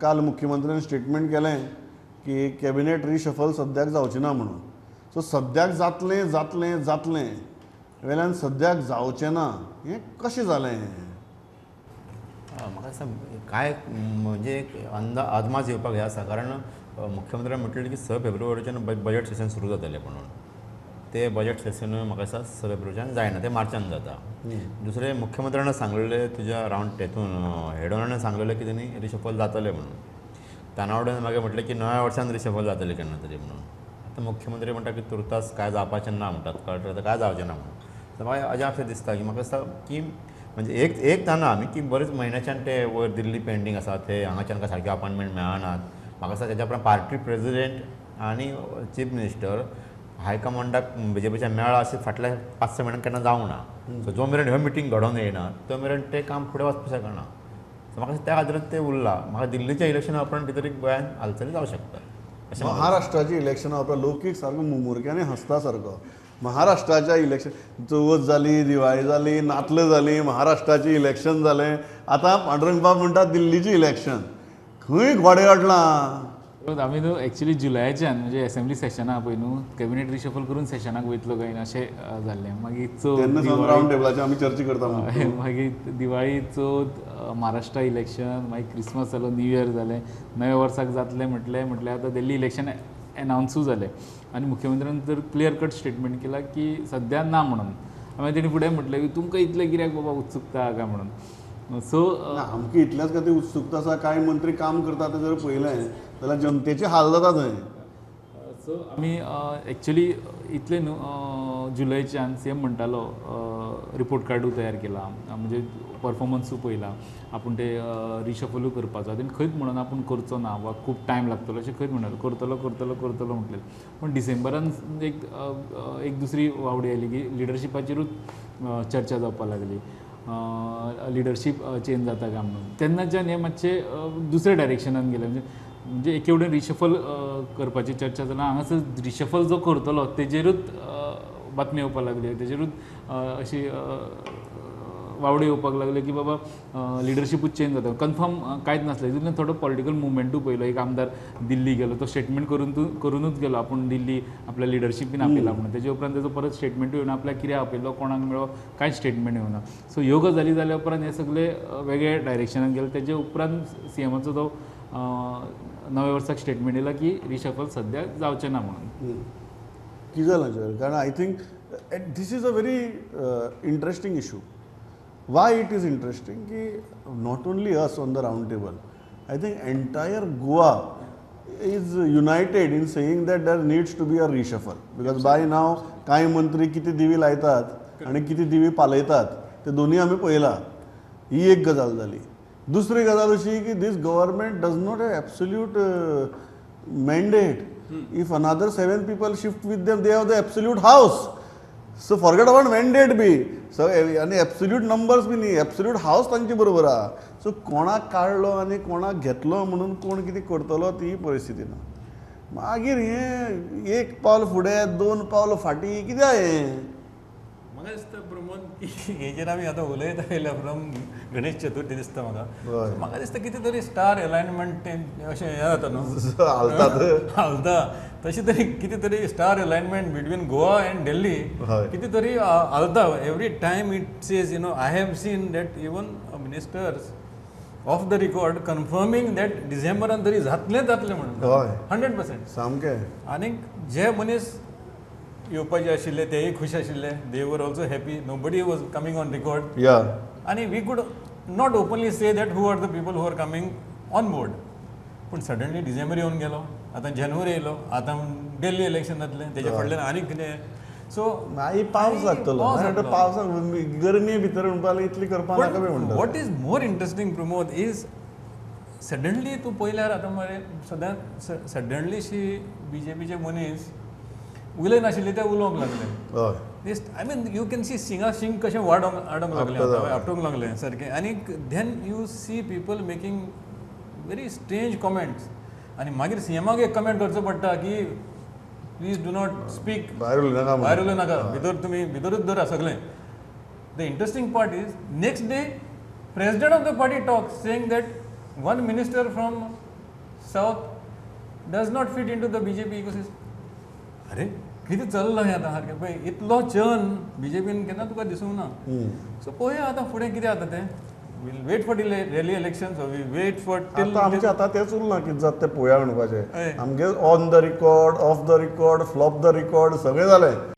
काल मुख्यमंत्र्यांनी स्टेटमेंट केलें की कॅबिनेट रिशफल सद्याक जावचें ना म्हणून. सो सद्याक जातलें जातलें जातलें वेल्यान सद्याक जावचें ना हें कशें जालें? म्हाका दिसता काय म्हणजे एक अदमास येवपाक हें आसा, कारण मुख्यमंत्र्यान म्हटलें की 6 फेब्रुवारीच्यान बजेट सेशन सुरू जातलें म्हणून. ते बजेट सेशन म्हाका दिसता 6 फेब्रुवारीच्यान जायना, ते मार्चान जाता. दुसरें मुख्यमंत्र्यान सांगलेलें तुज्या रावंड तेतून हेडोनान सांगलेलें की तेणी रिशफल जातलें म्हणून. तानावडेन मागीर म्हटलें की नव्या वर्सान रिशफल जातलें केन्ना तरी म्हणून. आतां मुख्यमंत्री म्हणटा की तुर्तास काय जावपाचें ना म्हणटात, कळटा काय जावचें ना म्हणून. तर म्हाका अजाप अशें दिसता की म्हाका दिसता की म्हणजे एक जाणा आमी की बरेच म्हयन्याच्यान ते वयर दिल्ली पेंडींग आसा, ते हांगाच्यान काय सारके अपॉयंटमेंट मेळनात. म्हाका दिसता तेज्या उपरांत पार्टी प्रेजिडेंट आनी चीफ मिनिस्टर हायकमांडाक BJPच्या मेळा अशें फाटल्या 5-6 म्हयन्यान केन्ना जावंक ना. सो जो मेरेन ह्यो मिटींग घडोवन येयना तो मेरेन तें काम फुडें वचपाक शकना. सो म्हाका त्या खातीरच तें उरलां. म्हाका दिल्लीच्या इलेक्शना उपरांत कितें तरी गोंयांत हालचाली जावं शकता अशें म्हाका महाराष्ट्राची इलेक्शनां उपरांत लौकीक सारको मुमुरक्यांनी हसता सारको. महाराष्ट्राच्या इलेक्शन चवथ जाली, दिवाळी जाली, नातलां जालीं, महाराष्ट्राची इलेक्शन जालें, आतां पांडुरंग बाब म्हणटा दिल्लीची इलेक्शन. खंय घोडे अडलां? आमी न्हू एक्चुली जुलयाच्यान म्हणजे असेंब्ली सेशना पळय न्हू कॅबिनेट रिशफल करून सेशनाक वयतलो काय ना अशें जाल्लें. मागीर तेन्ना सावन रावंड टेबलाचेर आमी चर्चा करता. मागीर दिवाळी चवथ महाराष्ट्रा इलेक्शन मागीर क्रिसमस जालो, न्यू इयर जालें, नव्या वर्साक जातलें म्हटलें आतां दिल्ली इलेक्शन एनावन्सूय जालें आनी मुख्यमंत्र्यान तर क्लियर कट स्टेटमेंट केला की सद्या ना म्हणून. मागीर तेणी फुडें म्हटलें की तुमकां इतलें कित्याक बाबा उत्सुकता काय म्हणून. सो आमकां इतल्याच खातीर उत्सुकता आसा, कांय मंत्री काम करता तें जर पळयलें जाल्यार जनतेचे हाल जाता थंय. सो आमी एक्चुली इतले न्हू जुलयच्यान CM म्हणटालो रिपोर्ट कार्डूय तयार केला, म्हणजे परफॉर्मन्सूय पळयला आपूण ते रिशफलूय करपाचो. आनी खंयच म्हणून आपूण करचो ना वा खूब टायम लागतलो अशें खंयच म्हणनालो, करतलो म्हटलें. पूण डिसेंबरान एक दुसरी वावडी आयली की लिडरशिपाचेरूच चर्चा जावपाक लागली. लिडरशीप चेंज जाता काय म्हणून. तेन्नाच्यान हें मातशें दुसऱ्या डायरेक्शनान गेलें. म्हणजे एके वटेन रिशफल करपाची चर्चा जाल्यार हांगासर रिशफल जो करतलो तेजेरूच बातमी येवपाक लागली, तेजेरूच अशी वावडी येवपाक लागली की बाबा लिडरशिपूच चेंज जाता. कन्फर्म कांयच नासलें. तितून थोडो पॉलिटिकल मुवमेंटूय पळयलो. एक आमदार दिल्ली गेलो, तो स्टेटमेंट करूनच गेलो आपूण दिल्ली आपल्या लिडरशिपीन आपयला म्हणून. तेजे उपरांत तेजो परत स्टेटमेंटूय येवना, आपल्याक कित्याक आपयलो, कोणाक मेळ्ळो, कांयच स्टेटमेंट येवना. सो ह्यो गजाली जाल्या उपरांत हे सगळे वेगळे डायरेक्शनान गेले. तेजे उपरांत CMाचो तो नव्या वर्साक स्टेटमेंट येयला की रिशफल सद्याक जावचें ना म्हणून. कितें जालां कारण I think this is a very interesting issue. Why it is interesting की not only us on the round table, I think entire Goa is united in saying that there needs to be a reshuffle. Because by now कांय मंत्री कितें दिवी लायतात आनी कितें दिवी पालयतात ते दोनूय आमी पळयला. ही एक गजाल जाली. दुसरी गजाल अशी की this government does not have absolute mandate. If another 7 people shift with them, they have the absolute house. So forget about mandate बी. सो आनी एब्सोल्यूट नंबर्स बी न्ही, एब्सोल्यूट हाऊस तांचे बरोबर आहा. सो कोणाक काडलो आनी कोणाक घेतलो म्हणून कोण कितें करतलो ती परिस्थिती ना. मागीर हें एक पावल फुडें 2 पावल फाटीं कित्याक हें? म्हाका दिसता प्रमोद की हेजेर आमी आतां उलयता येयल्या फ्रॉम गणेश चतुर्थी दिसता म्हाका दिसता कितें तरी स्टार अलायनमेंट अशें हें जाता न्हू, हालता तशें तरी कितें तरी star alignment between Goa and Delhi कितें तरी हालता. Every time it says I have seen that even ministers off the record confirming that डिसेंबरान तरी जातलें म्हणून 100%. सामकें. आनीक जे मनीस येवपाचे आशिल्ले तेय खूश आशिल्ले. They were also happy. Nobody was coming on record. आनी we could not openly say that who are the people who are coming on board. पूण सडनली डिसेंबर येवन गेलो, आतां जानेवारी येयलो, आतां दिल्ली इलेक्शन जातलें, तेजे फुडल्यान आनीक कितें. सो मागीर पावस लागतलो. पावसाक गरमे भितर म्हणपाक इतली करपाक नाका बी म्हणटा. What is more interesting Pramod is suddenly तूं पयल्यार आतां मरे सदांच सडनलीशी BJPचे मनीस उलयनाशिल्ले ते उलोवंक लागले. I mean you can see सिंग कशें वाडोंक लागलें, आपटोंक लागलें सारकें. आनीक then you see people making very strange comments. आनी मागीर CMाक एक कमेंट करचो पडटा की प्लीज डू नॉट स्पीक, भायर उलय नाका, भितरूच दवरा सगळें. The interesting part is next day president of the party talks saying that one minister from south does not fit in to the BJP ecosystem. अरे कितें चल्लां हें आतां सारकें पळय इतलो चर्न बीजेपीन केन्ना तुका दिसूंक ना. सो पळोवया आतां फुडें कितें जाता तें. We'll wait for Delhi elections we wait for till. आतां आमचें आतां तेंच उरना कितें जाता तें पळोवया हय. म्हणपाचें. आमगे on the record, of the record, flop the record सगळें जालें.